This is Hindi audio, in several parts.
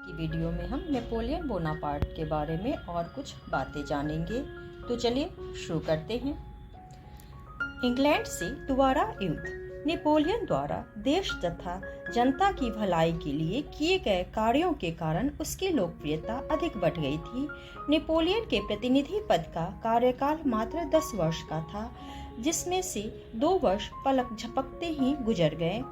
की वीडियो में हम नेपोलियन बोनापार्ट के बारे में और कुछ बातें जानेंगे। तो चलिए शुरू करते हैं। इंग्लैंड से दोबारा युद्ध। नेपोलियन द्वारा देश तथा जनता की भलाई के लिए किए गए कार्यों के कारण उसकी लोकप्रियता अधिक बढ़ गई थी। नेपोलियन के प्रतिनिधि पद का कार्यकाल मात्र 10 वर्ष का था, जिसमें से 2 वर्ष पलक झपकते ही गुजर गए।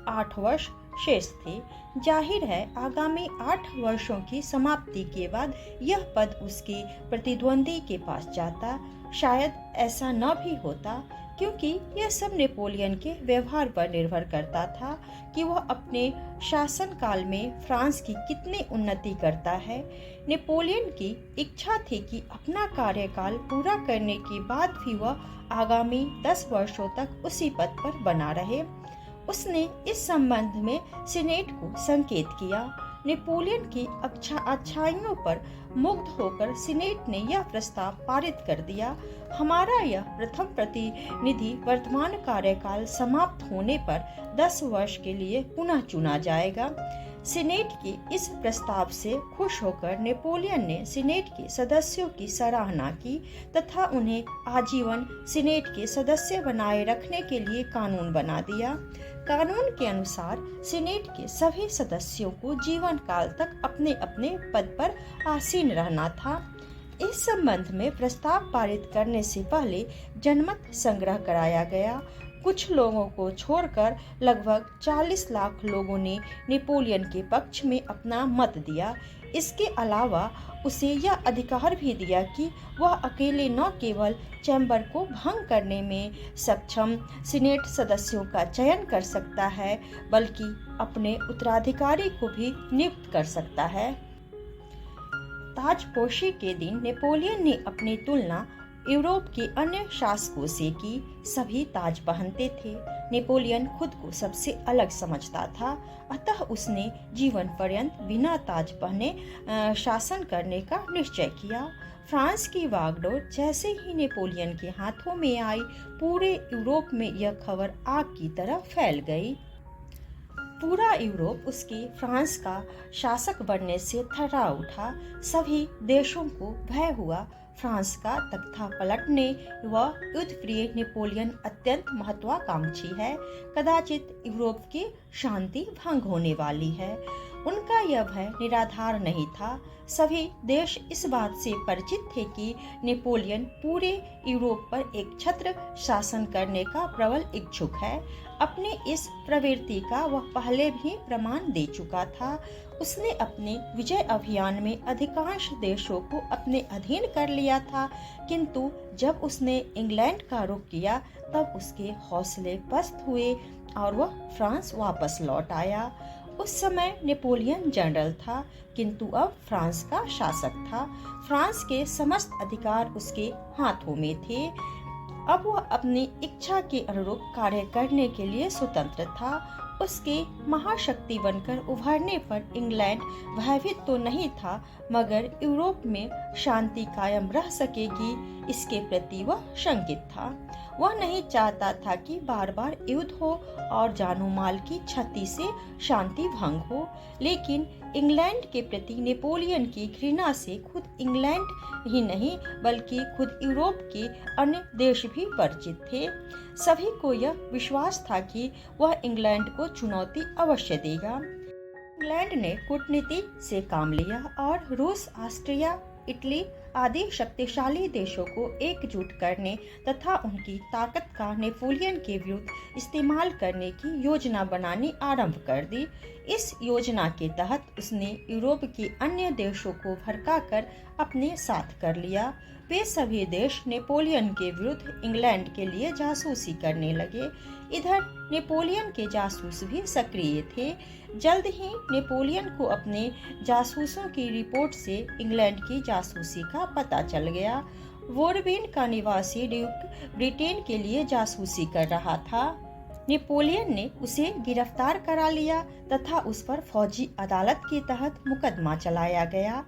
8 वर्ष शेष थे। जाहिर है आगामी 8 वर्षों की समाप्ति के बाद यह पद उसके प्रतिद्वंदी के पास जाता। शायद ऐसा न भी होता, क्योंकि यह सब नेपोलियन के व्यवहार पर निर्भर करता था कि वह अपने शासनकाल में फ्रांस की कितनी उन्नति करता है। नेपोलियन की इच्छा थी कि अपना कार्यकाल पूरा करने के बाद भी वह आगामी 10 वर्षों तक उसी पद पर बना रहे। उसने इस संबंध में सीनेट को संकेत किया। नेपोलियन की अच्छाइयों पर मुग्ध होकर सीनेट ने यह प्रस्ताव पारित कर दिया। हमारा यह प्रथम प्रतिनिधि वर्तमान कार्यकाल समाप्त होने पर 10 वर्ष के लिए पुनः चुना जाएगा। सीनेट के इस प्रस्ताव से खुश होकर नेपोलियन ने सीनेट के सदस्यों की सराहना की तथा उन्हें आजीवन सीनेट के सदस्य बनाए रखने के लिए कानून बना दिया। कानून के अनुसार सीनेट के सभी सदस्यों को जीवन काल तक अपने अपने पद पर आसीन रहना था। इस संबंध में प्रस्ताव पारित करने से पहले जनमत संग्रह कराया गया। कुछ लोगों को छोड़कर लगभग 40 लाख लोगों ने नेपोलियन के पक्ष में अपना मत दिया। इसके अलावा उसे यह अधिकार भी दिया कि वह अकेले न केवल चैम्बर को भंग करने में सक्षम सीनेट सदस्यों का चयन कर सकता है, बल्कि अपने उत्तराधिकारी को भी नियुक्त कर सकता है। ताजपोशी के दिन नेपोलियन ने अपनी तुलना यूरोप के अन्य शासकों से की। सभी ताज पहनते थे। नेपोलियन खुद को सबसे अलग समझता था, अतः उसने जीवन पर्यंत बिना ताज पहने शासन करने का निश्चय किया। फ्रांस की बागडोर जैसे ही नेपोलियन के हाथों में आई, पूरे यूरोप में यह खबर आग की तरह फैल गई। पूरा यूरोप उसके फ्रांस का शासक बनने से थर्रा उठा। सभी देशों को भय हुआ। फ्रांस का तख्ता पलटने व युद्ध प्रिय नेपोलियन अत्यंत महत्वाकांक्षी है। कदाचित यूरोप की शांति भंग होने वाली है। उनका यह भय निराधार नहीं था। सभी देश इस बात से परिचित थे कि नेपोलियन पूरे यूरोप पर एक छत्र शासन करने का प्रबल इच्छुक है। अपनी इस प्रवृत्ति का वह पहले भी प्रमाण दे चुका था। उसने अपने विजय अभियान में अधिकांश देशों को अपने अधीन कर लिया था, किंतु जब उसने इंग्लैंड का रुख किया तब उसके हौसले पस्त हुए और वह फ्रांस वापस लौट आया। उस समय नेपोलियन जनरल था, किंतु अब फ्रांस का शासक था। फ्रांस के समस्त अधिकार उसके हाथों में थे। अब वह अपनी इच्छा के अनुरूप कार्य करने के लिए स्वतंत्र था। उसके महाशक्ति बनकर उभरने पर इंग्लैंड भयभीत तो नहीं था, मगर यूरोप में शांति कायम रह सकेगी, इसके प्रति वह शंकित था। वह नहीं चाहता था कि बार बार युद्ध हो और जानो माल की क्षति से शांति भंग हो। लेकिन इंग्लैंड के प्रति नेपोलियन की घृणा से खुद इंग्लैंड ही नहीं, बल्कि खुद यूरोप के अन्य देश भी परिचित थे। सभी को यह विश्वास था कि वह इंग्लैंड को चुनौती अवश्य देगा। इंग्लैंड ने कूटनीति से काम लिया और रूस, ऑस्ट्रिया, इटली आदि शक्तिशाली देशों को एकजुट करने तथा उनकी ताकत का नेपोलियन के विरुद्ध इस्तेमाल करने की योजना बनानी आरंभ कर दी। इस योजना के तहत उसने यूरोप के अन्य देशों को भड़काकर अपने साथ कर लिया। वे सभी देश नेपोलियन के विरुद्ध इंग्लैंड के लिए जासूसी करने लगे। इधर नेपोलियन के जासूस भी सक्रिय थे। जल्द ही नेपोलियन को अपने जासूसों की रिपोर्ट से इंग्लैंड की जासूसी का पता चल गया। वोरबीन का निवासी ड्यूक ब्रिटेन के लिए जासूसी कर रहा था। नेपोलियन ने उसे गिरफ्तार करा लिया तथा उस पर फौजी अदालत के तहत मुकदमा चलाया गया।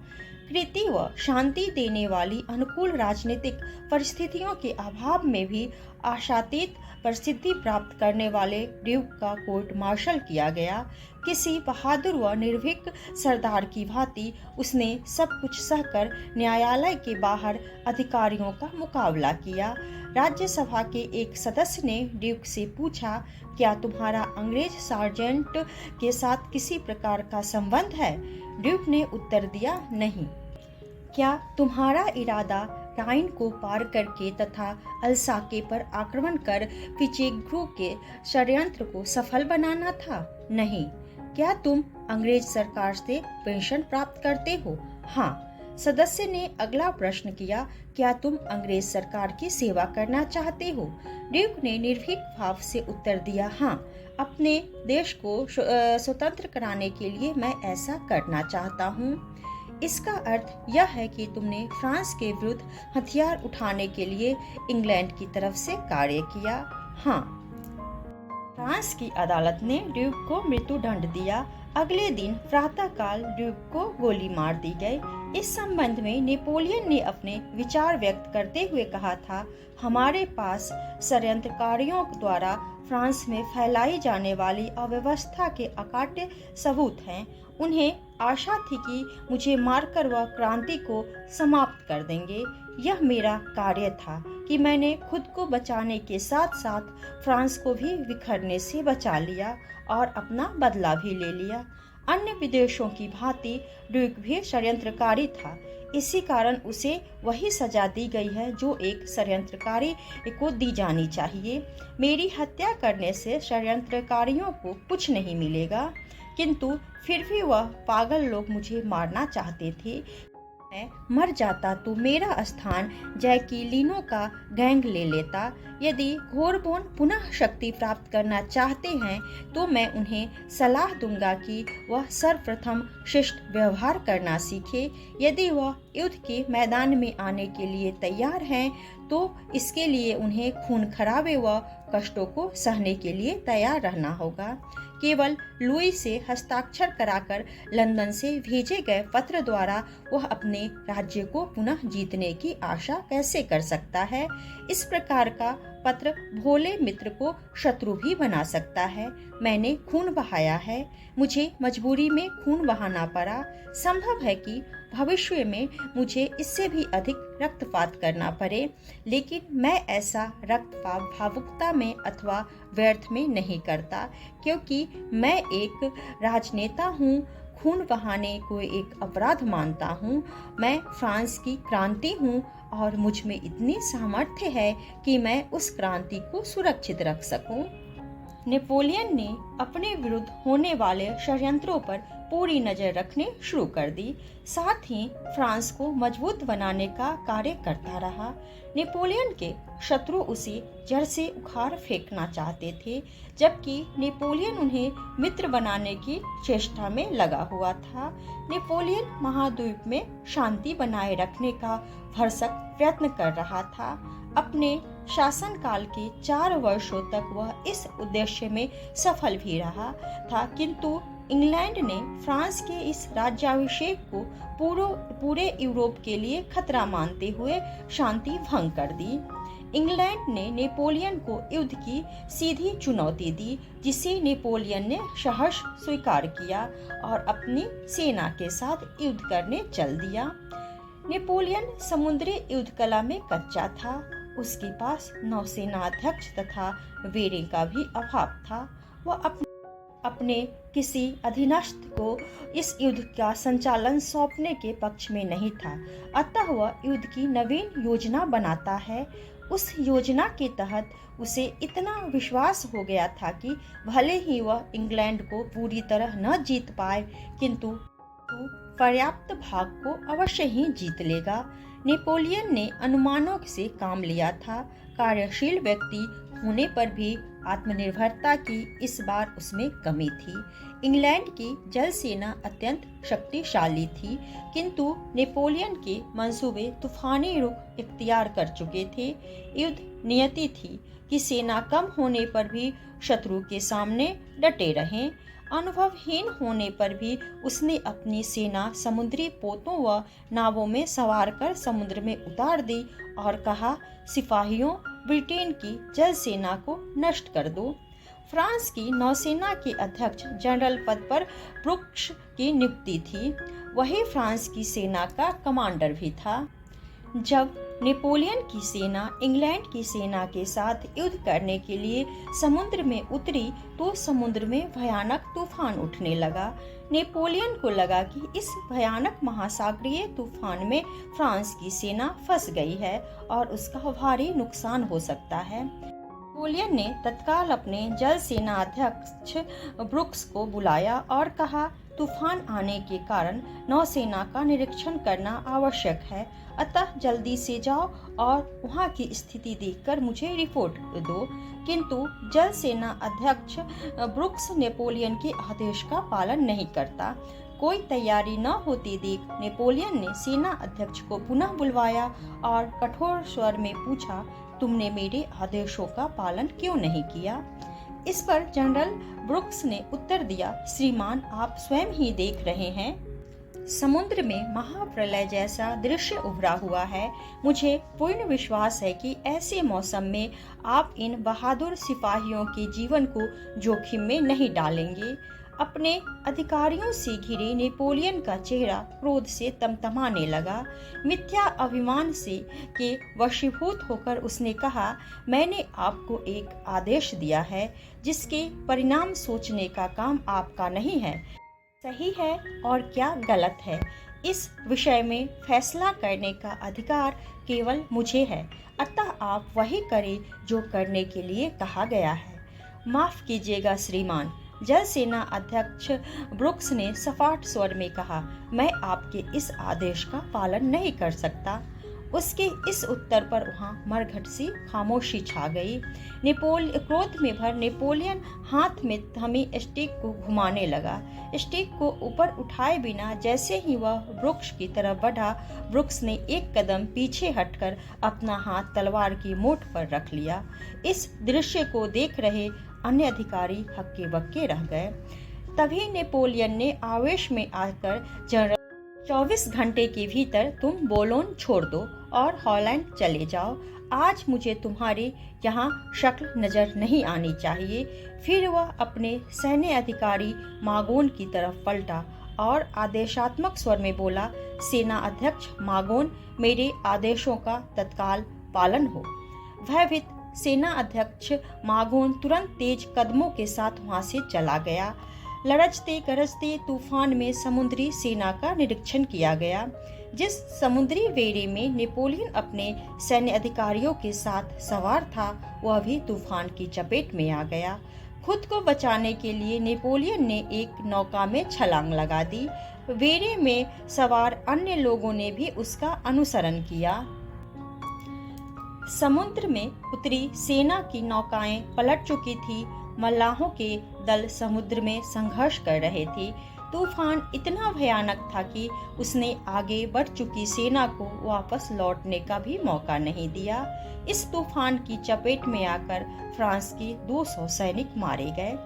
कृति व शांति देने वाली अनुकूल राजनीतिक परिस्थितियों के अभाव में भी आशातीत प्रसिद्धि प्राप्त करने वाले ड्यूक का कोर्ट मार्शल किया गया। किसी बहादुर व निर्भीक सरदार की भांति उसने सब कुछ सहकर न्यायालय के बाहर अधिकारियों का मुकाबला किया। राज्यसभा के एक सदस्य ने ड्यूक से पूछा, क्या तुम्हारा अंग्रेज सार्जेंट के साथ किसी प्रकार का संबंध है? ड्यूक ने उत्तर दिया, नहीं। क्या तुम्हारा इरादा राइन को पार करके तथा अल्साके पर आक्रमण कर पिचेग्रू के षड्यंत्र को सफल बनाना था? नहीं। क्या तुम अंग्रेज सरकार से पेंशन प्राप्त करते हो? हाँ। सदस्य ने अगला प्रश्न किया, क्या तुम अंग्रेज सरकार की सेवा करना चाहते हो? ड्यूक ने निर्भीक भाव से उत्तर दिया, हाँ, अपने देश को स्वतंत्र कराने के लिए मैं ऐसा करना चाहता हूँ। इसका अर्थ यह है कि तुमने फ्रांस के विरुद्ध हथियार उठाने के लिए इंग्लैंड की तरफ से कार्य किया? हाँ। फ्रांस की अदालत ने ड्यूक को मृत्युदंड दिया। अगले दिन प्रातःकाल ड्यूक को गोली मार दी गई। इस संबंध में नेपोलियन ने अपने विचार व्यक्त करते हुए कहा था, हमारे पास षड्यंत्रकारियों द्वारा फ्रांस में फैलाई जाने वाली अव्यवस्था के अकाट्य सबूत हैं। उन्हें आशा थी कि मुझे मारकर वह क्रांति को समाप्त कर देंगे। यह मेरा कार्य था कि मैंने खुद को बचाने के साथ साथ फ्रांस को भी बिखरने से बचा लिया और अपना बदला भी ले लिया। अन्य विदेशों की भांति ड्यूक भी षड्यंत्रकारी था। इसी कारण उसे वही सजा दी गई है जो एक षड्यंत्रकारी को दी जानी चाहिए। मेरी हत्या करने से षड्यंत्रकारियों को कुछ नहीं मिलेगा, किंतु फिर भी वह पागल लोग मुझे मारना चाहते थे। मैं मर जाता तो मेरा स्थान जैकिलिनो का गैंग ले लेता। यदि घोरबोन पुनः शक्ति प्राप्त करना चाहते हैं तो मैं उन्हें सलाह दूंगा कि वह सर्वप्रथम शिष्ट व्यवहार करना सीखे। यदि वह युद्ध के मैदान में आने के लिए तैयार हैं तो इसके लिए उन्हें खून खराबे व कष्टों को सहने के लिए तैयार रहना होगा। केवल लुई से हस्ताक्षर कराकर लंदन से भेजे गए पत्र द्वारा वह अपने राज्य को पुनः जीतने की आशा कैसे कर सकता है? इस प्रकार का पत्र भोले मित्र को शत्रु भी बना सकता है। मैंने खून बहाया है, मुझे मजबूरी में खून बहाना पड़ा। संभव है कि भविष्य में मुझे इससे भी अधिक रक्तपात करना पड़े, लेकिन मैं ऐसा रक्तपात भावुकता में अथवा व्यर्थ में नहीं करता, क्योंकि मैं एक राजनेता हूँ। खून बहाने को एक अपराध मानता हूँ। मैं फ्रांस की क्रांति हूँ और मुझ में इतनी सामर्थ्य है कि मैं उस क्रांति को सुरक्षित रख सकूं। नेपोलियन ने अपने विरुद्ध होने वाले षड्यंत्रों पर पूरी नजर रखने शुरू कर दी, साथ ही फ्रांस को मजबूत बनाने का कार्य करता रहा। नेपोलियन के शत्रु उसे जड़ से उखाड़ फेंकना चाहते थे, जबकि नेपोलियन उन्हें मित्र बनाने की चेष्टा में लगा हुआ था। नेपोलियन महाद्वीप में शांति बनाए रखने का भरसक प्रयत्न कर रहा था। अपने शासनकाल के 4 वर्षों तक वह इस उद्देश्य में सफल भी रहा था, किंतु इंग्लैंड ने फ्रांस के इस राज्याभिषेक को पूरे यूरोप के लिए खतरा मानते हुए शांति भंग कर दी। इंग्लैंड ने नेपोलियन को युद्ध की सीधी चुनौती दी, जिसे नेपोलियन ने सहर्ष स्वीकार किया और अपनी सेना के साथ युद्ध करने चल दिया। नेपोलियन समुद्री युद्ध कला में कच्चा था। उसके पास नौसेनाध्यक्ष तथा बेड़े का भी अभाव था। वह अपने किसी अधीनस्थ को इस युद्ध का संचालन सौंपने के पक्ष में नहीं था, अतः वह युद्ध की नवीन योजना बनाता है। उस योजना के तहत उसे इतना विश्वास हो गया था कि भले ही वह इंग्लैंड को पूरी तरह न जीत पाए, किंतु पर्याप्त भाग को अवश्य ही जीत लेगा। नेपोलियन ने अनुमानों से काम लिया था। कार्यशील व्यक्ति होने पर भी आत्मनिर्भरता की इस बार उसमें कमी थी। इंग्लैंड की जल सेना अत्यंत शक्तिशाली थी, किंतु नेपोलियन के मंसूबे तूफानी रुख इख्तियार कर चुके थे। युद्ध नियति थी कि सेना कम होने पर भी शत्रु के सामने डटे रहें। अनुभवहीन होने पर भी उसने अपनी सेना समुद्री पोतों व नावों में सवार कर समुद्र में उतार दी और कहा, सिपाहियों, ब्रिटेन की जल सेना को नष्ट कर दो। फ्रांस की नौसेना के अध्यक्ष जनरल पद पर ब्रुक्स की नियुक्ति थी। वही फ्रांस की सेना का कमांडर भी था। जब नेपोलियन की सेना इंग्लैंड की सेना के साथ युद्ध करने के लिए समुद्र में उतरी तो समुद्र में भयानक तूफान उठने लगा। नेपोलियन को लगा कि इस भयानक महासागरीय तूफान में फ्रांस की सेना फंस गई है और उसका भारी नुकसान हो सकता है। नेपोलियन ने तत्काल अपने जल सेना अध्यक्ष ब्रुक्स को बुलाया और कहा, तूफान आने के कारण नौसेना का निरीक्षण करना आवश्यक है, अतः जल्दी से जाओ और वहां की स्थिति देखकर मुझे रिपोर्ट दो। किंतु जल सेना अध्यक्ष ब्रुक्स नेपोलियन के आदेश का पालन नहीं करता। कोई तैयारी न होती देख नेपोलियन ने सेना अध्यक्ष को पुनः बुलवाया और कठोर स्वर में पूछा, तुमने मेरे आदेशों का पालन क्यों नहीं किया? इस पर जनरल ब्रुक्स ने उत्तर दिया, श्रीमान आप स्वयं ही देख रहे हैं, समुद्र में महाप्रलय जैसा दृश्य उभरा हुआ है। मुझे पूर्ण विश्वास है कि ऐसे मौसम में आप इन बहादुर सिपाहियों के जीवन को जोखिम में नहीं डालेंगे। अपने अधिकारियों से घिरे नेपोलियन का चेहरा क्रोध से तमतमाने लगा। मिथ्या अभिमान से के वशीभूत होकर उसने कहा, मैंने आपको एक आदेश दिया है जिसके परिणाम सोचने का काम आपका नहीं है। सही है और क्या गलत है, इस विषय में फैसला करने का अधिकार केवल मुझे है, अतः आप वही करें जो करने के लिए कहा गया है। माफ कीजिएगा श्रीमान, जल सेना अध्यक्ष ब्रुक्स ने सपाट स्वर में कहा, मैं आपके इस आदेश का पालन नहीं कर सकता। उसके इस उत्तर पर वहां मरघट सी खामोशी छा गई। क्रोध में भर नेपोलियन हाथ में थमी स्टिक को घुमाने लगा। स्टिक को ऊपर उठाए बिना जैसे ही वह ब्रुक्स की तरफ बढ़ा, ब्रुक्स ने एक कदम पीछे हटकर अपना हाथ तलवार की नोक पर रख लिया। इस दृश्य को देख रहे अन्य अधिकारी हक्के बक्के रह गए। तभी नेपोलियन ने आवेश में आकर जनरल, 24 घंटे के भीतर तुम बोलोन छोड़ दो और हॉलैंड चले जाओ। आज मुझे तुम्हारे यहाँ शक्ल नजर नहीं आनी चाहिए। फिर वह अपने सैन्य अधिकारी मागोन की तरफ पलटा और आदेशात्मक स्वर में बोला, सेना अध्यक्ष मागोन, मेरे आदेशों का तत्काल पालन हो। भयभीत सेना अध्यक्ष मागोन तुरंत तेज कदमों के साथ वहां से चला गया। लड़चते गरजते तूफान में समुद्री सेना का निरीक्षण किया गया। जिस समुद्री बेड़े में नेपोलियन अपने सैन्य अधिकारियों के साथ सवार था, वह भी तूफान की चपेट में आ गया। खुद को बचाने के लिए नेपोलियन ने एक नौका में छलांग लगा दी। बेड़े में सवार अन्य लोगों ने भी उसका अनुसरण किया। समुद्र में उतरी सेना की नौकाएं पलट चुकी थी। मल्लाहों के दल समुद्र में संघर्ष कर रहे थे। तूफान इतना भयानक था कि उसने आगे बढ़ चुकी सेना को वापस लौटने का भी मौका नहीं दिया। इस तूफान की चपेट में आकर फ्रांस के 200 सैनिक मारे गए।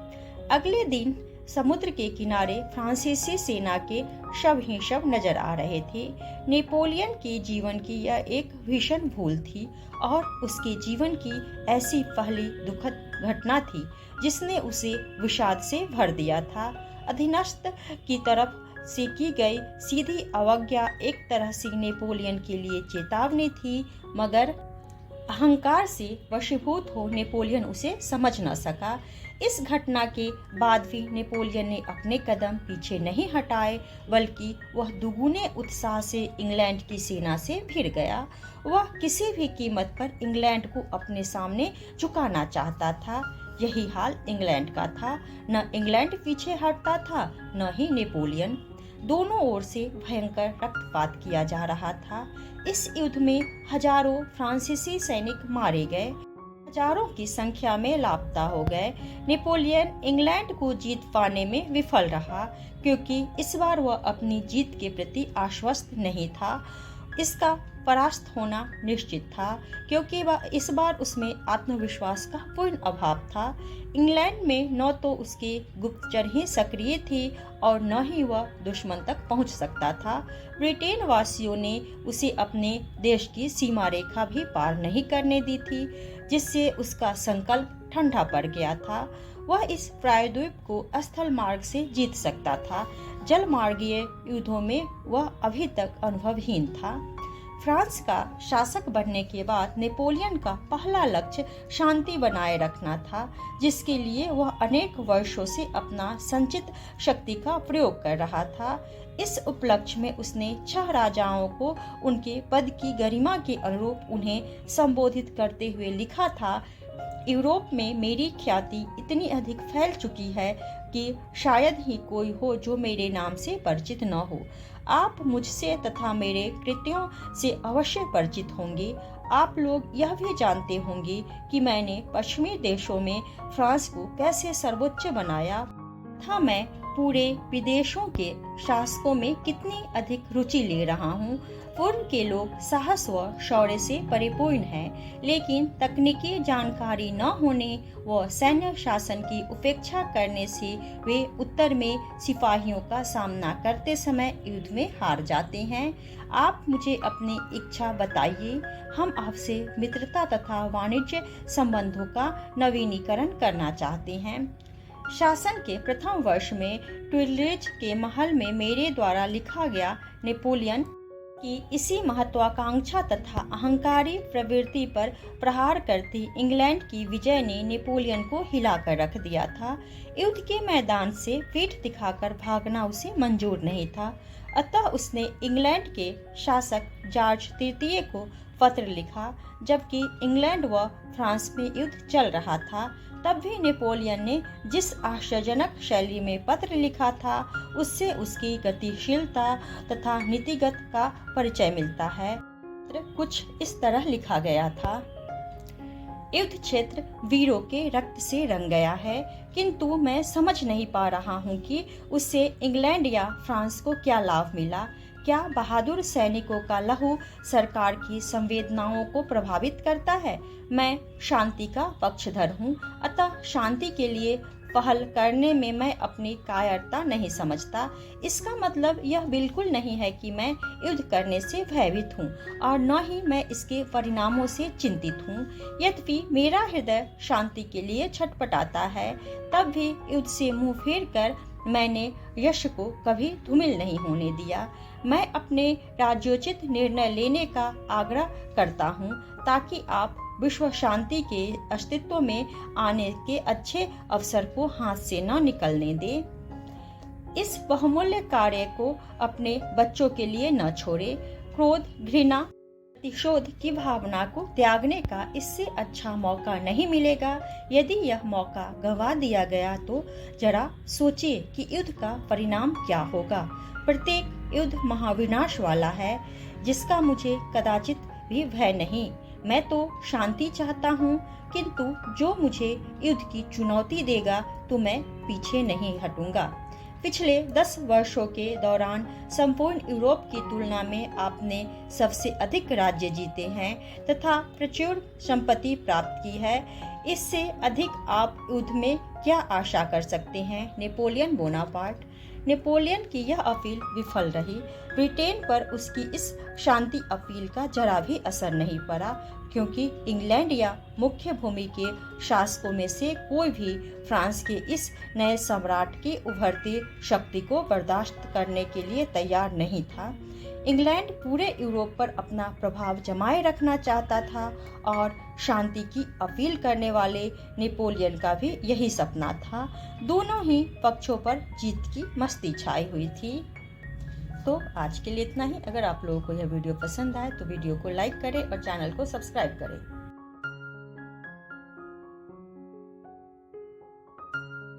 अगले दिन समुद्र के किनारे फ्रांसीसी सेना के शव ही शव नजर आ रहे थे। नेपोलियन के जीवन की यह एक भीषण भूल थी और उसके जीवन की ऐसी पहली दुखद घटना थी जिसने उसे विषाद से भर दिया था। अधीनस्थ की तरफ से की गई सीधी अवज्ञा एक तरह से नेपोलियन के लिए चेतावनी थी, मगर अहंकार से वशीभूत हो नेपोलियन उसे समझ न सका। इस घटना के बाद भी नेपोलियन ने अपने कदम पीछे नहीं हटाए, बल्कि वह दुगुने उत्साह से इंग्लैंड की सेना से भिड़ गया। वह किसी भी कीमत पर इंग्लैंड को अपने सामने झुकाना चाहता था। यही हाल इंग्लैंड का था। न इंग्लैंड पीछे हटता था, न ही नेपोलियन। दोनों ओर से भयंकर रक्तपात किया जा रहा था। इस युद्ध में हजारों फ्रांसीसी सैनिक मारे गए, हजारों की संख्या में लापता हो गए। नेपोलियन इंग्लैंड को जीत पाने में विफल रहा, क्योंकि इस बार वह अपनी जीत के प्रति आश्वस्त नहीं था। इसका परास्त होना निश्चित था, क्योंकि वह इस बार उसमें आत्मविश्वास का पूर्ण अभाव था। इंग्लैंड में न तो उसके गुप्तचर ही सक्रिय थे और न ही वह दुश्मन तक पहुंच सकता था। ब्रिटेन वासियों ने उसे अपने देश की सीमा रेखा भी पार नहीं करने दी थी, जिससे उसका संकल्प ठंडा पड़ गया था। वह इस प्रायद्वीप को स्थल मार्ग से जीत सकता था। जल मार्गीय युद्धों में वह अभी तक अनुभवहीन था। फ्रांस का शासक बनने के बाद नेपोलियन का पहला लक्ष्य शांति बनाए रखना था, जिसके लिए वह अनेक वर्षों से अपना संचित शक्ति का प्रयोग कर रहा था। इस उपलक्ष्य में उसने 6 राजाओं को उनके पद की गरिमा के अनुरूप उन्हें संबोधित करते हुए लिखा था, यूरोप में मेरी ख्याति इतनी अधिक फैल चुकी है कि शायद ही कोई हो जो मेरे नाम से परिचित न हो। आप मुझसे तथा मेरे कृत्यों से अवश्य परिचित होंगे। आप लोग यह भी जानते होंगे कि मैंने पश्चिमी देशों में फ्रांस को कैसे सर्वोच्च बनाया था। मैं पूरे विदेशों के शासकों में कितनी अधिक रुचि ले रहा हूँ। पूर्व के लोग साहस व शौर्य से परिपूर्ण हैं, लेकिन तकनीकी जानकारी न होने व सैन्य शासन की उपेक्षा करने से वे उत्तर में सिपाहियों का सामना करते समय युद्ध में हार जाते हैं। आप मुझे अपनी इच्छा बताइए। हम आपसे मित्रता तथा वाणिज्य संबंधों का नवीनीकरण करना चाहते हैं। शासन के प्रथम वर्ष में ट्यूलेज के महल में मेरे द्वारा लिखा गया नेपोलियन की इसी महत्वाकांक्षा तथा अहंकारी प्रवृत्ति पर प्रहार करती इंग्लैंड की विजय ने नेपोलियन को हिलाकर रख दिया था। युद्ध के मैदान से पीठ दिखाकर भागना उसे मंजूर नहीं था। अतः उसने इंग्लैंड के शासक जॉर्ज तृतीय को पत्र लिखा। जबकि इंग्लैंड व फ्रांस में युद्ध चल रहा था, तब भी नेपोलियन ने जिस आश्चर्यजनक शैली में पत्र लिखा था, उससे उसकी गतिशीलता तथा नीतिगत का परिचय मिलता है। कुछ इस तरह लिखा गया था, युद्ध क्षेत्र वीरों के रक्त से रंग गया है, किंतु मैं समझ नहीं पा रहा हूँ कि उससे इंग्लैंड या फ्रांस को क्या लाभ मिला। क्या बहादुर सैनिकों का लहू सरकार की संवेदनाओं को प्रभावित करता है? मैं शांति का पक्षधर हूँ, अतः शांति के लिए पहल करने में मैं अपनी कायरता नहीं समझता। इसका मतलब यह बिल्कुल नहीं है कि मैं युद्ध करने से भयभीत हूँ और न ही मैं इसके परिणामों से चिंतित हूँ। यद्यपि मेरा हृदय शांति के लिए छटपटाता है, तब भी युद्ध से मुंह फेर कर मैंने यश को कभी धूमिल नहीं होने दिया। मैं अपने राज्योचित निर्णय लेने का आग्रह करता हूँ, ताकि आप विश्व शांति के अस्तित्व में आने के अच्छे अवसर को हाथ से न निकलने दे। इस बहुमूल्य कार्य को अपने बच्चों के लिए न छोड़े। क्रोध, घृणा, प्रतिशोध की भावना को त्यागने का इससे अच्छा मौका नहीं मिलेगा। यदि यह मौका गंवा दिया गया तो जरा सोचिए कि युद्ध का परिणाम क्या होगा। प्रत्येक युद्ध महाविनाश वाला है, जिसका मुझे कदाचित भी भय नहीं। मैं तो शांति चाहता हूँ, किंतु जो मुझे युद्ध की चुनौती देगा तो मैं पीछे नहीं हटूंगा। पिछले 10 वर्षों के दौरान संपूर्ण यूरोप की तुलना में आपने सबसे अधिक राज्य जीते हैं तथा प्रचुर संपत्ति प्राप्त की है। इससे अधिक आप युद्ध में क्या आशा कर सकते हैं? Napoleon Bonaparte. नेपोलियन की यह अपील विफल रही। ब्रिटेन पर उसकी इस शांति अपील का जरा भी असर नहीं पड़ा, क्योंकि इंग्लैंड या मुख्य भूमि के शासकों में से कोई भी फ्रांस के इस नए सम्राट की उभरती शक्ति को बर्दाश्त करने के लिए तैयार नहीं था। इंग्लैंड पूरे यूरोप पर अपना प्रभाव जमाए रखना चाहता था और शांति की अपील करने वाले नेपोलियन का भी यही सपना था। दोनों ही पक्षों पर जीत की मस्ती छाई हुई थी। तो आज के लिए इतना ही। अगर आप लोगों को यह वीडियो पसंद आए तो वीडियो को लाइक करें और चैनल को सब्सक्राइब करें।